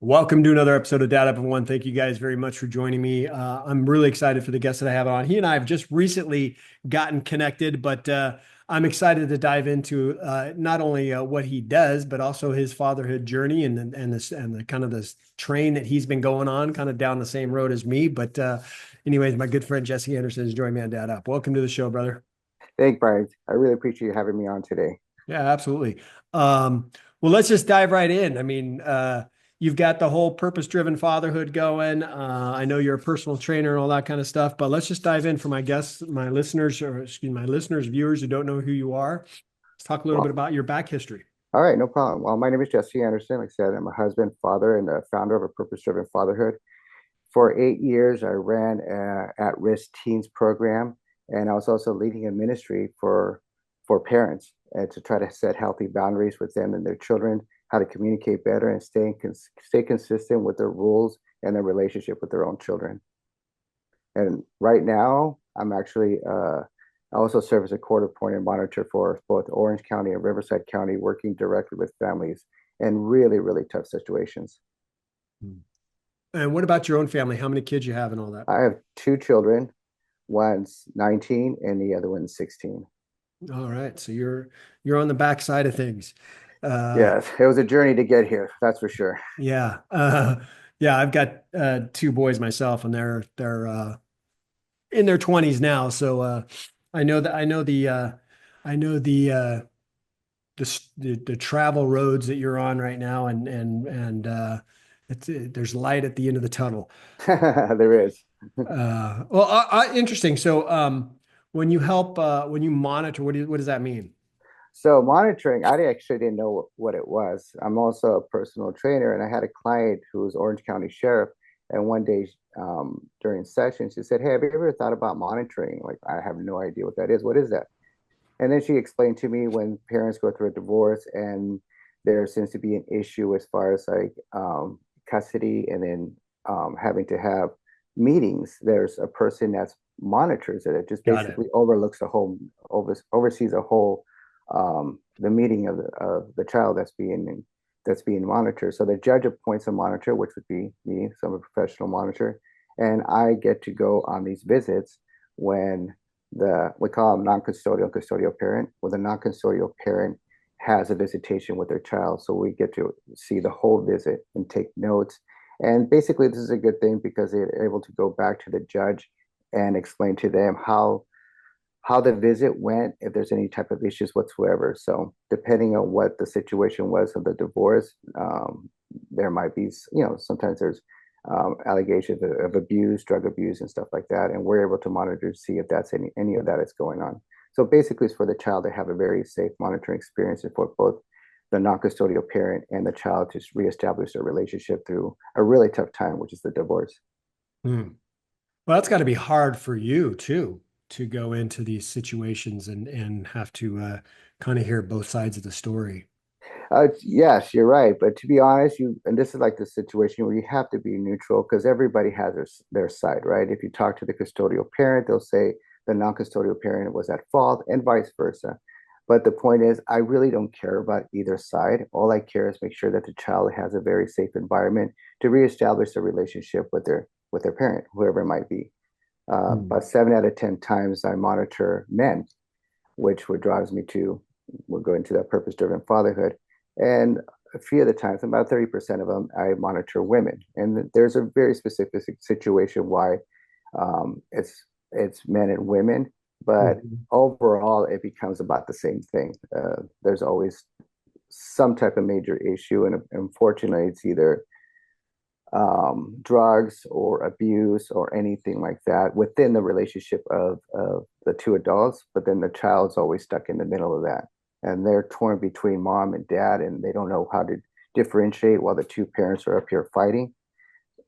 Welcome to another episode of Dad Up in One. Thank you guys very much for joining me. I'm really excited for the guest that I have on. He and I have just recently gotten connected, but I'm excited to dive into not only what he does, but also his fatherhood journey and the kind of this train that he's been going on, kind of down the same road as me. But anyways, my good friend Jesse Anderson is joining me on Dad Up. Welcome to the show, brother. Thanks, Brian. I really appreciate you having me on today. Yeah, absolutely. Well, let's just dive right in. You've got the whole purpose-driven fatherhood going. I know you're a personal trainer and all that kind of stuff, but let's just dive in for my guests, my listeners, or excuse me, my listeners, viewers who don't know who you are. Let's talk a little bit Well, about your back history. all right, no problem. Well, my name is Jesse Anderson. Like I said, I'm a husband, father, and the founder of a purpose-driven fatherhood. For 8 years, I ran a at-risk teens program, and I was also leading a ministry for parents and to try to set healthy boundaries with them and their children, how to communicate better and stay consistent with their rules and their relationship with their own children. And right now, I also serve as a court appointed monitor for both Orange County and Riverside County, working directly with families in really, really tough situations. Hmm. And what about your own family? How many kids you have and all that? I have two children, one's 19 and the other one's 16. All right, so you're on the back side of things. Uh, Yes, it was a journey to get here, that's for sure. yeah, yeah. I've got two boys myself, and they're in their 20s now. So I know the travel roads that you're on right now, and there's light at the end of the tunnel. There is. Interesting. So when you help when you monitor, what does that mean? So monitoring, I actually didn't know what it was. I'm also a personal trainer, and I had a client who was Orange County Sheriff. And one day during session, she said, "Hey, have you ever thought about monitoring?" Like, I have no idea what that is. What is that? And then she explained to me when parents go through a divorce and there seems to be an issue as far as like custody and then having to have meetings. There's a person that monitors it. It just Got it. basically overlooks the whole, oversees a whole the meeting of the child that's being monitored. So the judge appoints a monitor, which would be me, so I'm a professional monitor, and I get to go on these visits when we call them non-custodial custodial parent, where the non-custodial parent has a visitation with their child. So we get to see the whole visit and take notes. And basically, this is a good thing because they're able to go back to the judge and explain to them how the visit went, if there's any type of issues whatsoever. So depending on what the situation was of the divorce, there might be, sometimes there's allegations of abuse, drug abuse, and stuff like that. And we're able to monitor to see if that's any of that is going on. So basically, it's for the child to have a very safe monitoring experience and for both the non-custodial parent and the child to reestablish their relationship through a really tough time, which is the divorce. Hmm. Well, that's got to be hard for you too, to go into these situations and have to kind of hear both sides of the story. Yes, you're right. But to be honest, and this is like the situation where you have to be neutral because everybody has their side, right? If you talk to the custodial parent, they'll say the non-custodial parent was at fault and vice versa. But the point is, I really don't care about either side. All I care is make sure that the child has a very safe environment to reestablish the relationship with their parent, whoever it might be. Hmm. About 7 out of 10 times I monitor men, which what drives me to we'll go into that purpose-driven fatherhood. And a few of the times, about 30% of them, I monitor women. And there's a very specific situation why it's men and women, but Mhm. overall it becomes about the same thing. There's always some type of major issue, and unfortunately, it's either drugs or abuse or anything like that within the relationship of the two adults, but then the child's always stuck in the middle of that. And they're torn between mom and dad, and they don't know how to differentiate while the two parents are up here fighting.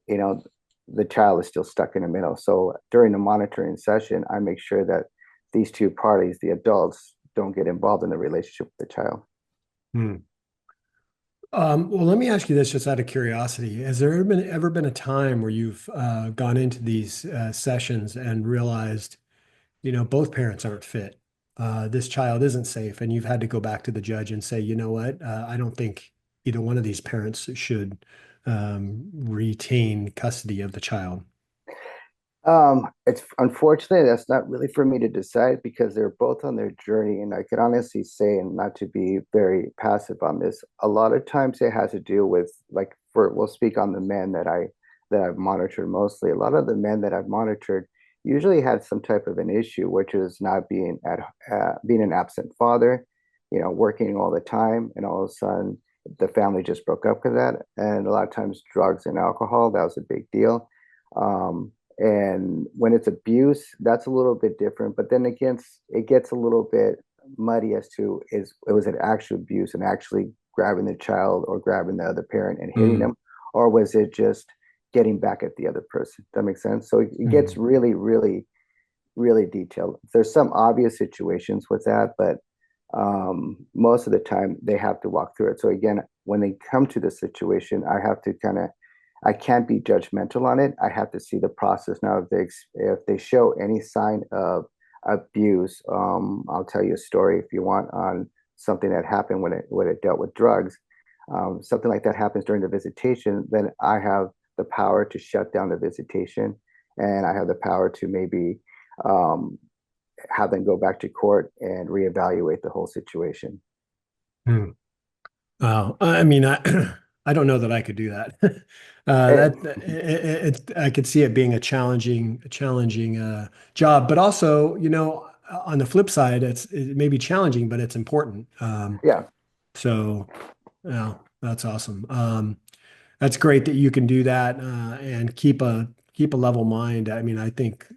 You know, the child is still stuck in the middle. So during the monitoring session, I make sure that these two parties, the adults, don't get involved in the relationship with the child. Hmm. Well, let me ask you this just out of curiosity. Has there ever been a time where you've gone into these sessions and realized, both parents aren't fit? This child isn't safe, and you've had to go back to the judge and say, you know what? I don't think either one of these parents should retain custody of the child? It's unfortunately that's not really for me to decide because they're both on their journey, and I can honestly say, and not to be very passive on this, a lot of times it has to do with like for we'll speak on the men that I've monitored mostly. A lot of the men that I've monitored usually had some type of an issue, which is not being an absent father, working all the time, and all of a sudden the family just broke up because of that. And a lot of times drugs and alcohol, that was a big deal. And when it's abuse, that's a little bit different. But then again, it gets a little bit muddy as to is it was an actual abuse and actually grabbing the child or grabbing the other parent and hitting Mm, them, or was it just getting back at the other person? That makes sense. So it gets mm, really, really, really detailed. There's some obvious situations with that, but most of the time they have to walk through it. So again, when they come to the situation, I can't be judgmental on it. I have to see the process. Now, if they show any sign of abuse, I'll tell you a story if you want on something that happened when it dealt with drugs. Something like that happens during the visitation, then I have the power to shut down the visitation, and I have the power to maybe um, have them go back to court and reevaluate the whole situation. mm. Wow. I mean, I don't know that I could do that. And, I could see it being a challenging job, but also, on the flip side, it may be challenging, but it's important. yeah, So, yeah, that's awesome. That's great that you can do that and keep a level mind. I mean, I think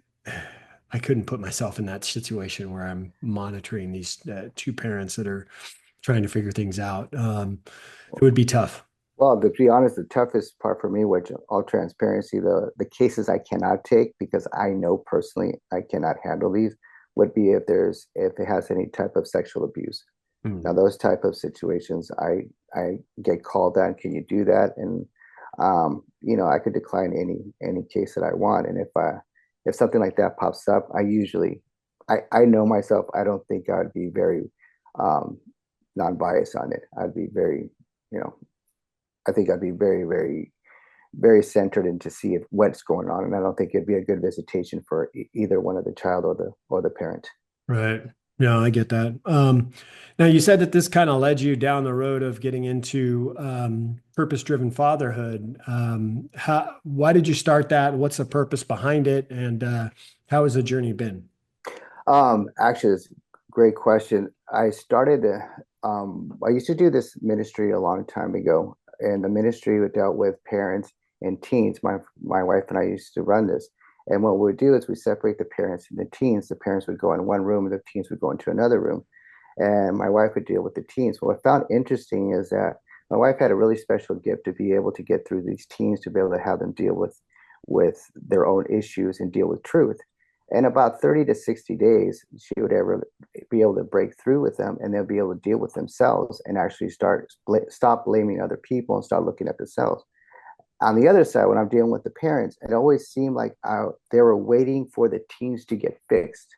I couldn't put myself in that situation where I'm monitoring these two parents that are trying to figure things out. It would be tough. well, to be honest, the toughest part for me, which all transparency, the cases I cannot take because I know personally I cannot handle these, would be if it has any type of sexual abuse. Now, Mm, those type of situations, I get called on, can you do that? And I could decline any case that I want. And if something like that pops up, I know myself, I don't think I'd be very um non-biased on it. I'd be very, you know, I think I'd be very, very, very centered in to see if what's going on. And I don't think it'd be a good visitation for either one of the child or the parent. right. Yeah, I get that. Now you said that this kind of led you down the road of getting into purpose-driven fatherhood. Why did you start that? What's the purpose behind it? And how has the journey been? Actually, it's a great question. I used to do this ministry a long time ago, and the ministry dealt with parents and teens. My wife and I used to run this. And what we would do is we separate the parents and the teens. The parents would go in one room, and the teens would go into another room. And my wife would deal with the teens. What I found interesting is that my wife had a really special gift to be able to get through these teens, to be able to have them deal with their own issues and deal with truth. In about 30 to 60 days, she would ever be able to break through with them, and they'll be able to deal with themselves and actually stop blaming other people and start looking at themselves. On the other side, when I'm dealing with the parents, it always seemed like they were waiting for the teens to get fixed,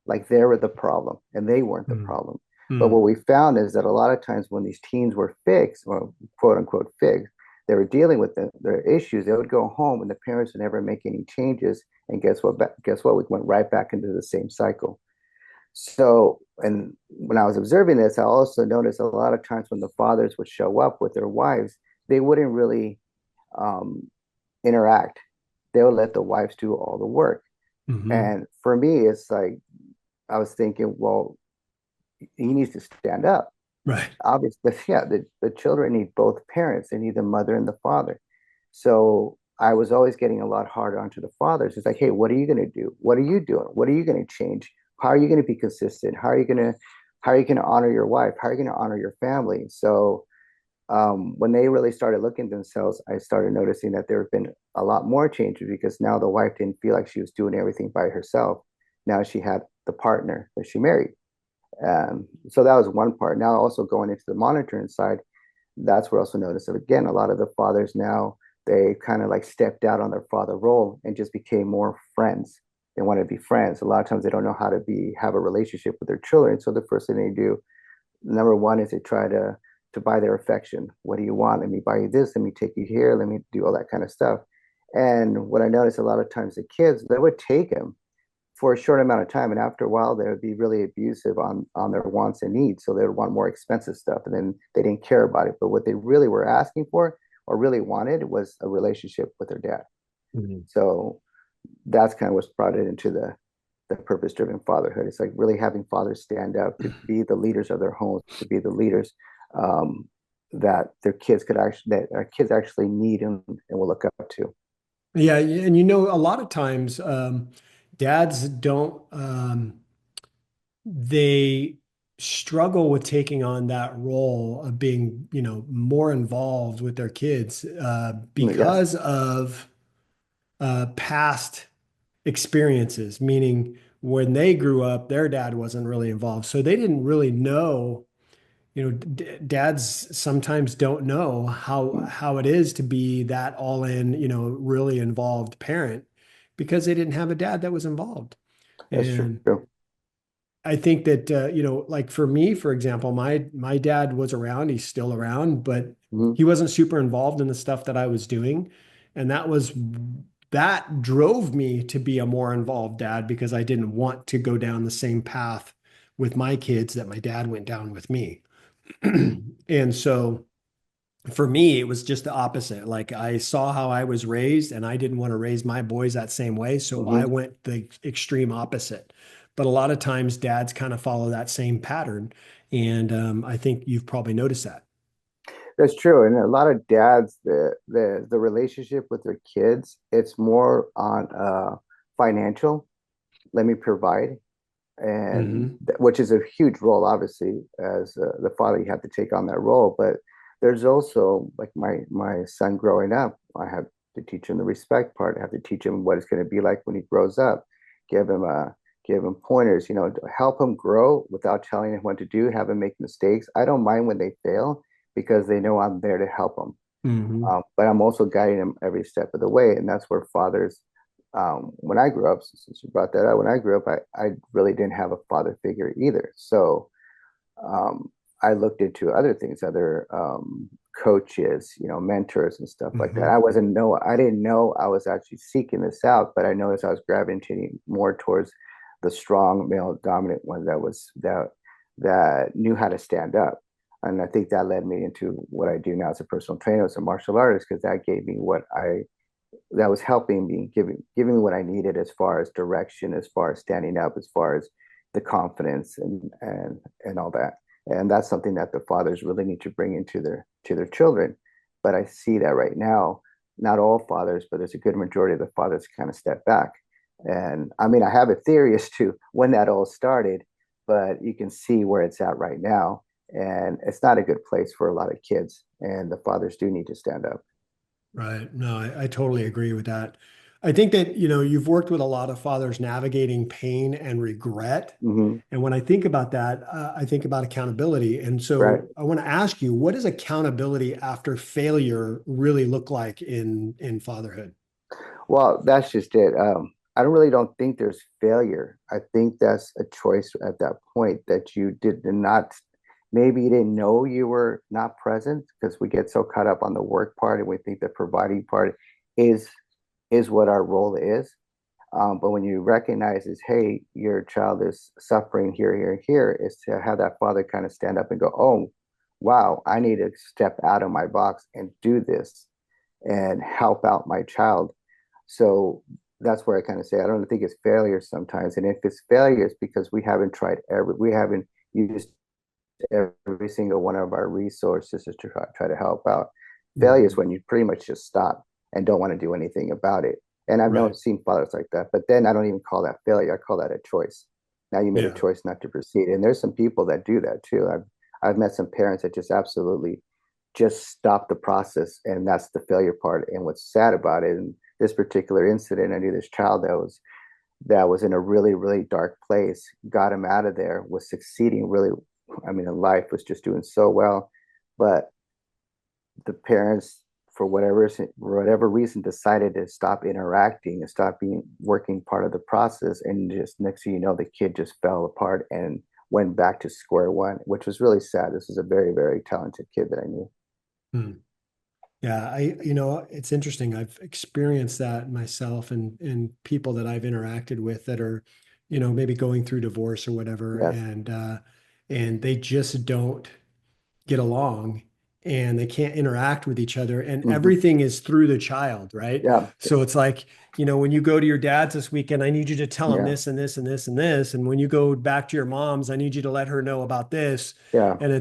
like they were the problem and they weren't the Mm, problem. But mm, what we found is that a lot of times when these teens were fixed, or quote unquote fixed, they were dealing with their issues. They would go home and the parents would never make any changes. And guess what? Guess what? We went right back into the same cycle. So, and when I was observing this, I also noticed a lot of times when the fathers would show up with their wives, they wouldn't really um, interact. They would let the wives do all the work. mhm. And for me, it's like I was thinking, well, he needs to stand up. Right. Obviously, yeah, the children need both parents. They need the mother and the father. So I was always getting a lot harder onto the fathers. It's like, hey, what are you going to do? What are you doing? What are you going to change? How are you going to be consistent? How are you going to honor your wife? How are you going to honor your family? So when they really started looking at themselves, I started noticing that there have been a lot more changes because now the wife didn't feel like she was doing everything by herself. Now she had the partner that she married. So that was one part. Now, also going into the monitoring side, that's where I also noticed that again, a lot of the fathers now, they kind of like stepped out on their father role and just became more friends. They want to be friends. A lot of times they don't know how to have a relationship with their children. So the first thing they do, number one, is they try to to buy their affection. What do you want? Let me buy you this. Let me take you here. Let me do all that kind of stuff. And what I noticed a lot of times the kids, they would take him for a short amount of time, and after a while they would be really abusive on their wants and needs, so they would want more expensive stuff, and then they didn't care about it. But what they really were asking for or really wanted was a relationship with their dad. Mhm. So that's kind of what's brought it into the purpose driven fatherhood. It's like really having fathers stand up to be the leaders of their homes, to be the leaders um, that their kids could actually, that our kids actually need and will look up to. Yeah, and a lot of times dads don't they struggle with taking on that role of being, more involved with their kids Yes, because of past experiences, meaning when they grew up, their dad wasn't really involved. So they didn't really know, dads sometimes don't know how it is to be that all in, really involved parent because they didn't have a dad that was involved. that's true. And I think that like for me, for example, my dad was around, he's still around, but Mhm. he wasn't super involved in the stuff that I was doing. And that drove me to be a more involved dad because I didn't want to go down the same path with my kids that my dad went down with me. And so for me, it was just the opposite. Like I saw how I was raised and I didn't want to raise my boys that same way. So I Mhm. went the extreme opposite. But a lot of times dads kind of follow that same pattern. And I think you've probably noticed that. That's true. And a lot of dads, the relationship with their kids, it's more on financial. Let me provide, and Hmm. which is a huge role, obviously, as the father, you have to take on that role. But there's also like my son growing up, I have to teach him the respect part. I have to teach him what it's going to be like when he grows up. Give him give him pointers, help him grow without telling him what to do. Have him make mistakes. I don't mind when they fail because they know I'm there to help them. Hmm. But I'm also guiding them every step of the way, and that's where fathers. When I grew up, since you brought that up, when I grew up, I really didn't have a father figure either. So um, I looked into other things, other coaches, mentors and stuff like that. Hmm. I didn't know I was actually seeking this out, but I noticed I was gravitating more towards the strong male dominant one that knew how to stand up. And I think that led me into what I do now as a personal trainer, as a martial artist, because that gave me that was helping me, giving me what I needed as far as direction, as far as standing up, as far as the confidence and all that. And that's something that the fathers really need to bring into their children. But I see that right now, not all fathers, but there's a good majority of the fathers kind of step back. And I mean, I have a theory as to when that all started, but you can see where it's at right now. And it's not a good place for a lot of kids. And the fathers do need to stand up. Right. No, I totally agree with that. I think that, you've worked with a lot of fathers navigating pain and regret. Hmm. And when I think about that, I think about accountability. And Right. so I want to ask you, what does accountability after failure really look like in fatherhood? Well, that's just it. I don't think there's failure. I think that's a choice at that point that you did not, maybe you didn't know you were not present because we get so caught up on the work part and we think the providing part is is what our role is. But when you recognize is, hey, your child is suffering here, here, here, is to have that father kind of stand up and go, oh, wow, I need to step out of my box and do this and help out my child. So that's where I kind of say I don't think it's failure sometimes. And if it's failure, it's because we haven't used every single one of our resources to try to help out. Failure is Mhm. when you pretty much just stop and don't want to do anything about it. And I've known Right. seen fathers like that, but then I don't even call that failure. I call that a choice. Now you made a Yeah. choice not to proceed. And there's some people that do that too. I've met some parents that just absolutely just stop the process, and that's the failure part. And what's sad about it, in this particular incident, I knew this child that was in a really, really dark place, got him out of there, was succeeding really, I mean, in life was just doing so well. But the parents, for whatever reason, decided to stop interacting and stop being working part of the process. And just next thing you know, the kid just fell apart and went back to square one, which was really sad. This was a very, very talented kid that I knew. Hmm. Yeah, it's interesting. I've experienced that myself and people that I've interacted with that are, maybe going through divorce or whatever, Yes. and they just don't get along and they can't interact with each other and Hmm. everything is through the child, right? Yeah. So it's like, when you go to your dad's this weekend, I need you to tell him Yeah. this and this and this and this. And when you go back to your mom's, I need you to let her know about this. Yeah. And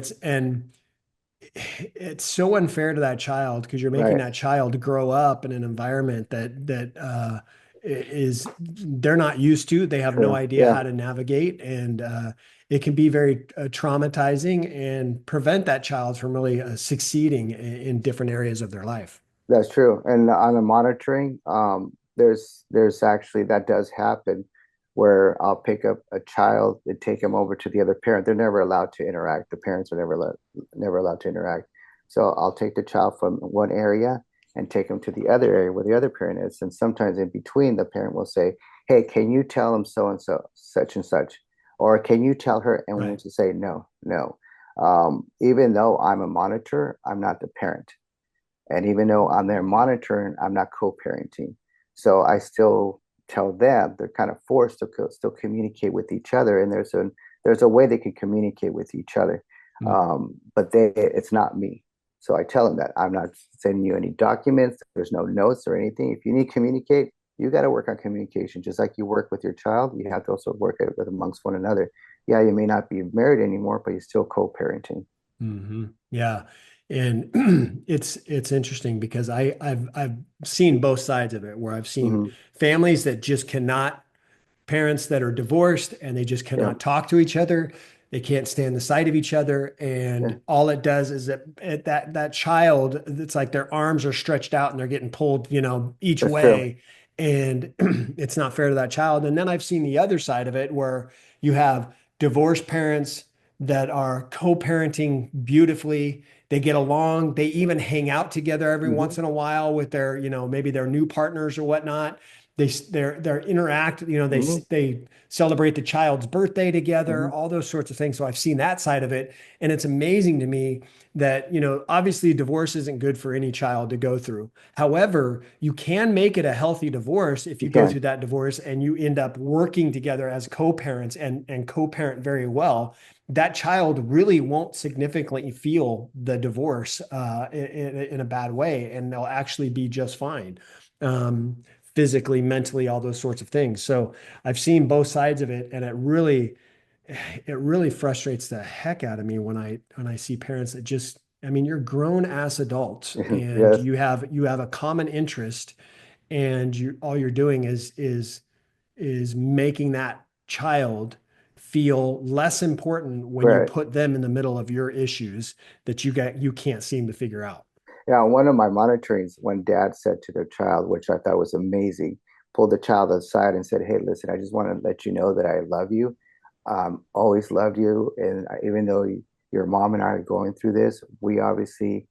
it's so unfair to that child because you're making Right. that child grow up in an environment that is they're not used to. They have no True. idea Yeah. how to navigate, and it can be very traumatizing and prevent that child from really succeeding in different areas of their life. That's true. And on the monitoring, there's actually that does happen where I'll pick up a child and take him over to the other parent. They're never allowed to interact. The parents are never allowed to interact. So I'll take the child from one area and take him to the other area where the other parent is. And sometimes in between, the parent will say, "Hey, can you tell him so and so, such and such?" Or can you tell her? And we'll Right. just say, "No, no." Even though I'm a monitor, I'm not the parent. And even though I'm there monitoring, I'm not co-parenting. So I still tell them they're kind of forced to still communicate with each other. And there's a way they can communicate with each other. Mm. But it's not me. So I tell them that I'm not sending you any documents. There's no notes or anything. If you need to communicate, you got to work on communication. Just like you work with your child, you have to also work it with amongst one another. Yeah, you may not be married anymore, but you're still co-parenting. Yeah. And it's interesting because I've seen both sides of it where I've seen Hmm. families that just cannot parents that are divorced and they just Yeah, cannot talk to each other. They can't stand the sight of each other. yeah, And all it does is that child, it's like their arms are stretched out and they're getting pulled, each that's true. way. And it's not fair to that child. And then I've seen the other side of it where you have divorced parents that are co-parenting beautifully. They get along. They even hang out together every Hmm. once in a while with their, maybe their new partners or whatnot. They're interact, Hmm. they celebrate the child's birthday together, Hmm. all those sorts of things. So I've seen that side of it, and it's amazing to me that obviously divorce isn't good for any child to go through. However, you can make it a healthy divorce if You you go through can. that divorce and you end up working together as co-parents and co-parent very well. That child really won't significantly feel the divorce in a bad way, and they'll actually be just fine. Um, Physically, mentally, all those sorts of things. So I've seen both sides of it, and it really frustrates the heck out of me when I see parents that just, I mean, you're grown ass adults and Yes. you have a common interest, and you all you're doing is making that child feel less important when you Right. put them in the middle of your issues that you can't seem to figure out. Yeah. One of my monitorings, when dad said to their child, which I thought was amazing, pulled the child aside and said, "Hey, listen, I just want to let you know that I love you. Always loved you. And even though your mom and I are going through this, we obviously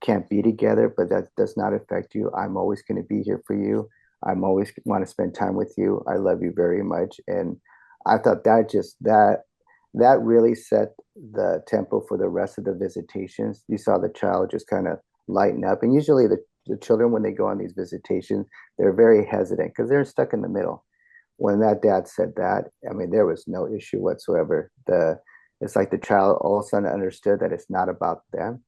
can't be together, but that does not affect you. I'm always going to be here for you. I'm always want to spend time with you. I love you very much." And I thought that really set the tempo for the rest of the visitations. You saw the child just kind of lighten up. And usually the children, when they go on these visitations, they're very hesitant because they're stuck in the middle. When that dad said that, I mean, there was no issue whatsoever. It's like the child all of a sudden understood that it's not about them,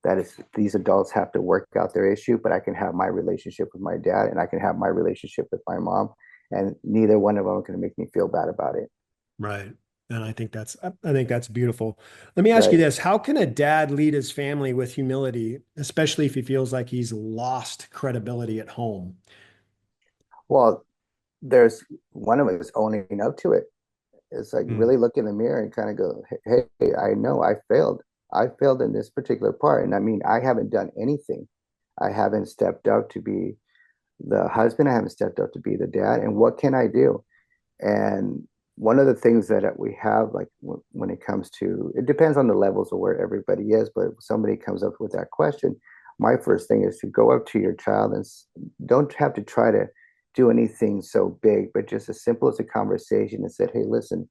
that is these adults have to work out their issue, but I can have my relationship with my dad and I can have my relationship with my mom, and neither one of them can make me feel bad about it. Right. And I think that's beautiful. Let me ask you Right. this. How can a dad lead his family with humility, especially if he feels like he's lost credibility at home? Well, there's one of us owning up to it. It's like Mm. really look in the mirror and kind of go, hey, I know I failed. I failed in this particular part. And I mean, I haven't done anything. I haven't stepped up to be the husband. I haven't stepped up to be the dad. And what can I do? And one of the things that we have, like when it comes to, it depends on the levels of where everybody is, but if somebody comes up with that question, my first thing is to go up to your child and don't have to try to do anything so big, but just as simple as a conversation and said, "Hey, listen,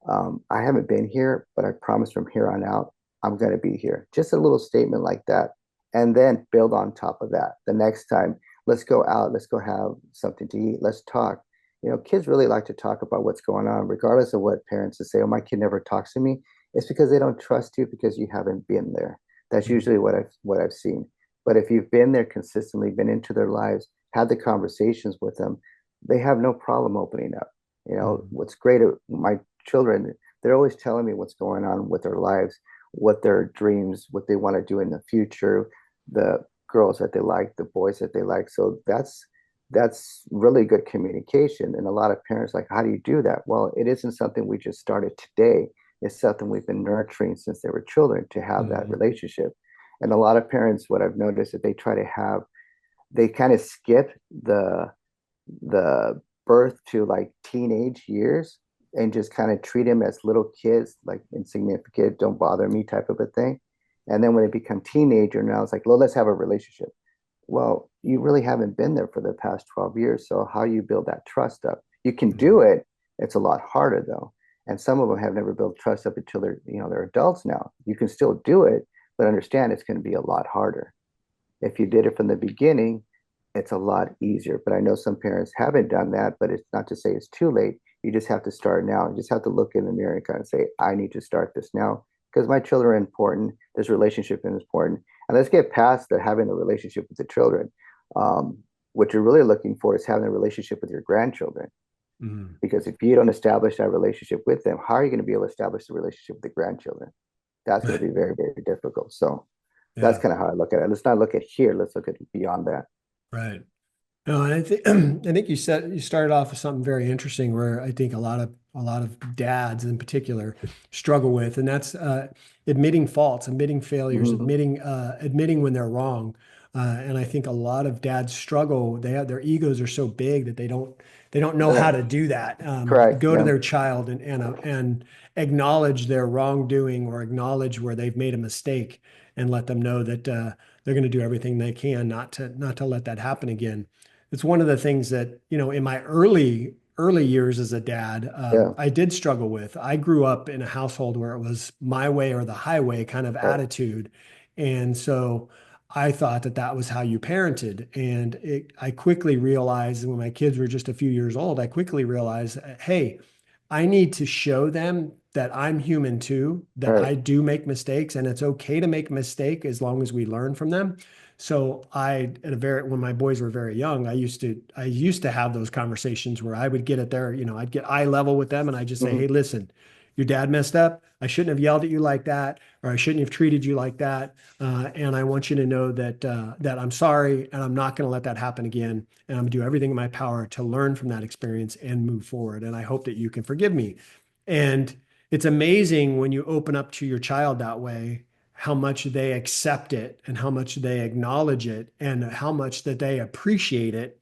I haven't been here, but I promise from here on out, I'm going to be here. Just a little statement like that. And then build on top of that. The next time, let's go out, let's go have something to eat, let's talk. Kids really like to talk about what's going on, regardless of what parents say, oh, my kid never talks to me. It's because they don't trust you because you haven't been there. That's usually what I've seen. But if you've been there consistently, been into their lives, had the conversations with them, they have no problem opening up. Mhm. What's great, my children, they're always telling me what's going on with their lives, what their dreams, what they want to do in the future, the girls that they like, the boys that they like. So that's really good communication. And a lot of parents like, how do you do that? Well, it isn't something we just started today. It's something we've been nurturing since they were children to have that Mhm. relationship. And a lot of parents, what I've noticed, that they kind of skip the birth to like teenage years and just kind of treat them as little kids, like insignificant, don't bother me type of a thing. And then when they become teenager, now it's like, well, let's have a relationship. Well, you really haven't been there for the past 12 years. So how you build that trust up? You can do Mhm. it. It's a lot harder though. And some of them have never built trust up until they're adults now. You can still do it, but understand it's going to be a lot harder. If you did it from the beginning, it's a lot easier. But I know some parents haven't done that, but it's not to say it's too late. You just have to start now. You just have to look in the mirror and kind of say, I need to start this now because my children are important. This relationship is important. And let's get past the having a relationship with the children. Um, what you're really looking for is having a relationship with your grandchildren. Mhm. Because if you don't establish that relationship with them, how are you going to be able to establish the relationship with the grandchildren? That's going to Right. be very, very difficult. So that's Yeah. kind of how I look at it. Let's not look at here. Let's look at beyond that. Right. No, and I think I think you started off with something very interesting where I think a lot of dads in particular struggle with, and that's admitting faults, admitting failures, Mm-hmm. admitting when they're wrong. And I think a lot of dads struggle. Their egos are so big that they don't know how Right. to do that. Correct. Go to Yeah. their child and acknowledge their wrongdoing or acknowledge where they've made a mistake and let them know that they're going to do everything they can not to let that happen again. It's one of the things that, in my early years as a dad, Yeah. I did struggle with. I grew up in a household where it was my way or the highway kind of Right. attitude. And so I thought that that was how you parented. And I quickly realized when my kids were just a few years old, I quickly realized, hey, I need to show them that I'm human too, that Right. I do make mistakes and it's okay to make a mistake as long as we learn from them. So when my boys were very young, I used to have those conversations where I would get at I'd get eye level with them and I just say, Mm-hmm. hey, listen, your dad messed up. I shouldn't have yelled at you like that, or I shouldn't have treated you like that. And I want you to know that I'm sorry, and I'm not going to let that happen again. And I'm going to do everything in my power to learn from that experience and move forward. And I hope that you can forgive me. And it's amazing when you open up to your child that way, how much they accept it and how much they acknowledge it and how much that they appreciate it.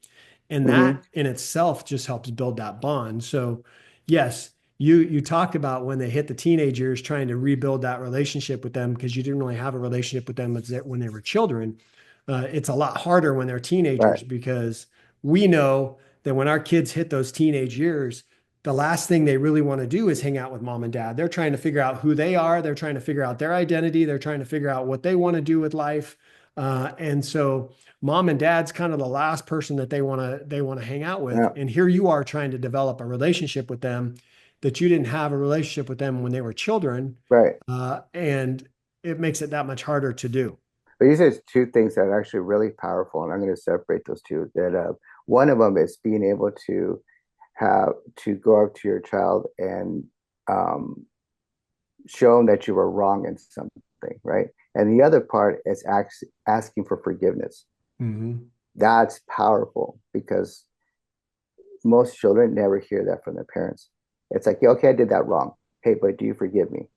And Mm-hmm. that in itself just helps build that bond. So, yes, you talked about when they hit the teenage years, trying to rebuild that relationship with them because you didn't really have a relationship with them when they were children. It's a lot harder when they're Right. teenagers because we know that when our kids hit those teenage years, the last thing they really want to do is hang out with mom and dad. They're trying to figure out who they are. They're trying to figure out their identity. They're trying to figure out what they want to do with life. And so mom and dad's kind of the last person that they want to hang out with. Yeah. And here you are trying to develop a relationship with them that you didn't have a relationship with them when they were children. Right. And it makes it that much harder to do. But these are two things that are actually really powerful, and I'm going to separate those two. That one of them is being able to go up to your child and um, show them that you were wrong in something, right? And the other part is asking for forgiveness. Hmm. That's powerful because most children never hear that from their parents. It's like, yeah, okay, I did that wrong. Hey, but do you forgive me?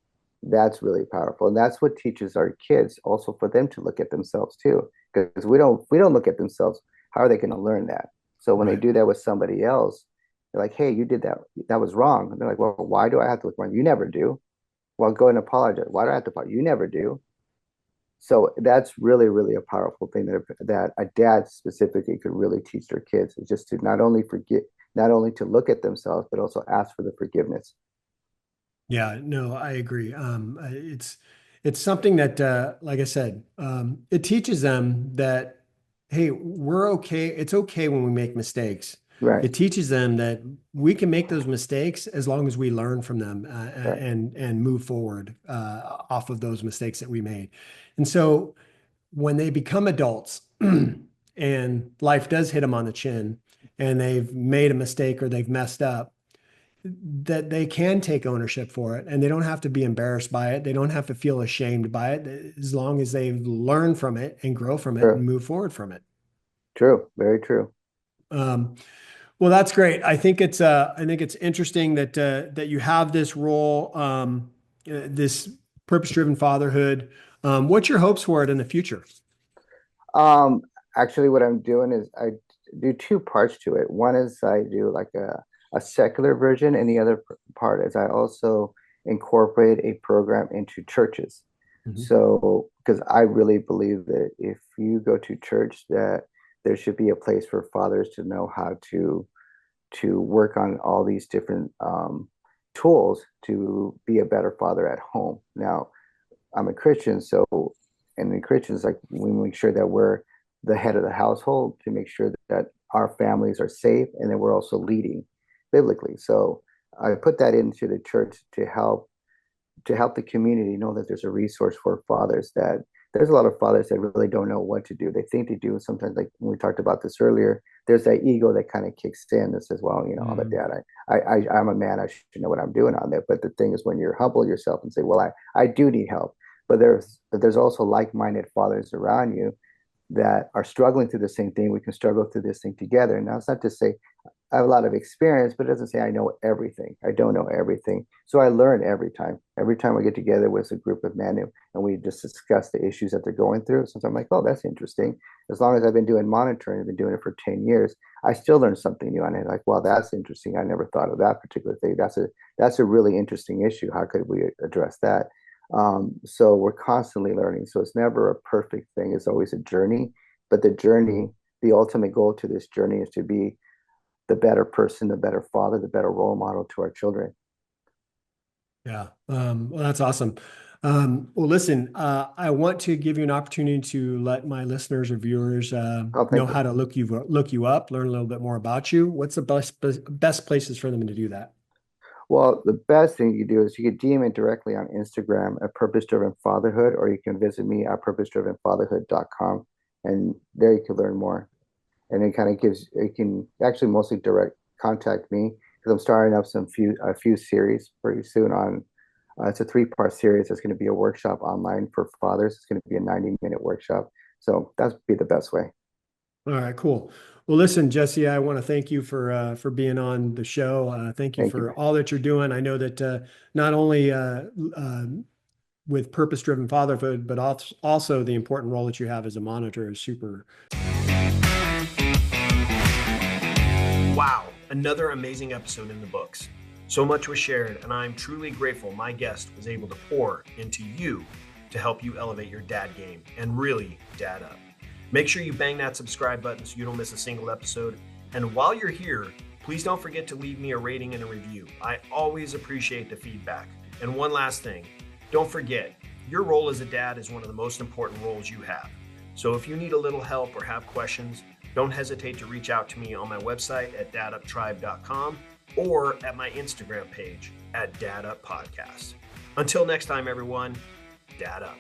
That's really powerful. And that's what teaches our kids also for them to look at themselves too. Because we don't look at themselves, how are they going to learn that? So when they Right. do that with somebody else, they're like, hey, you did that. That was wrong. And they're like, well, why do I have to look wrong? You never do. Well, go and apologize. Why do I have to apologize? You never do. So that's really, really a powerful thing that a dad specifically could really teach their kids is just to not only forget, not only to look at themselves, but also ask for the forgiveness. Yeah, no, I agree. It's something that, like I said, it teaches them that, hey, we're okay. It's okay when we make mistakes. Right, It teaches them that we can make those mistakes as long as we learn from them, right, and move forward off of those mistakes that we made. And so when they become adults and life does hit them on the chin and they've made a mistake or they've messed up, that they can take ownership for it and they don't have to be embarrassed by it. They don't have to feel ashamed by it as long as they've learned from it and grow from it and true, move forward from it. true, very true. Um, well, that's great. I think it's interesting that that you have this role, this purpose-driven fatherhood. What's your hopes for it in the future? Um, Actually, what I'm doing is I do two parts to it. One is I do like a secular version, and the other part is I also incorporate a program into churches. Mhm. So, because I really believe that if you go to church, that there should be a place for fathers to know how to work on all these different tools to be a better father at home. Now, I'm a Christian, so and the Christians like we make sure that we're the head of the household to make sure that our families are safe and then we're also leading biblically. So I put that into the church to help the community know that there's a resource for fathers that there's a lot of fathers that really don't know what to do. They think they do. Sometimes, like when we talked about this earlier, there's that ego that kind of kicks in that says, well, you know, I'm a Mhm. dad. I'm a man. I should know what I'm doing on that. But the thing is when you're humble yourself and say, well, I do need help. But there's also like-minded fathers around you that are struggling through the same thing. We can struggle through this thing together. And that's not to say I have a lot of experience, but it doesn't say I know everything. I don't know everything. So I learn every time. Every time I get together with a group of men and we just discuss the issues that they're going through. So I'm like, oh, that's interesting. As long as I've been doing monitoring, I've been doing it for 10 years, I still learn something new on it. Like, well, that's interesting. I never thought of that particular thing. That's a really interesting issue. How could we address that? So we're constantly learning. So it's never a perfect thing. It's always a journey. But the journey, the ultimate goal to this journey is to be the better person, the better father, the better role model to our children. Yeah. Well, that's awesome. Well, listen, I want to give you an opportunity to let my listeners or viewers Oh, know thank you. how to look you up, learn a little bit more about you. What's the best places for them to do that? Well, the best thing you do is you can DM me directly on Instagram at Purpose Driven Fatherhood, or you can visit me at purposedrivenfatherhood.com, and there you can learn more. And it can actually mostly direct contact me because I'm starting up a few series pretty soon on. It's a three-part series. It's going to be a workshop online for fathers. It's going to be a 90-minute workshop. So that'd be the best way. All right, cool. Well, listen, Jesse, I want to thank you for being on the show. Thank you Thank you. for all that you're doing. I know that not only with purpose-driven fatherhood, but also the important role that you have as a monitor is super. Wow, another amazing episode in the books. So much was shared, and I'm truly grateful my guest was able to pour into you to help you elevate your dad game and really dad up. Make sure you bang that subscribe button so you don't miss a single episode. And while you're here, please don't forget to leave me a rating and a review. I always appreciate the feedback. And one last thing, don't forget, your role as a dad is one of the most important roles you have. So if you need a little help or have questions, don't hesitate to reach out to me on my website at daduptribe.com or at my Instagram page at daduppodcast. Until next time, everyone, dad up.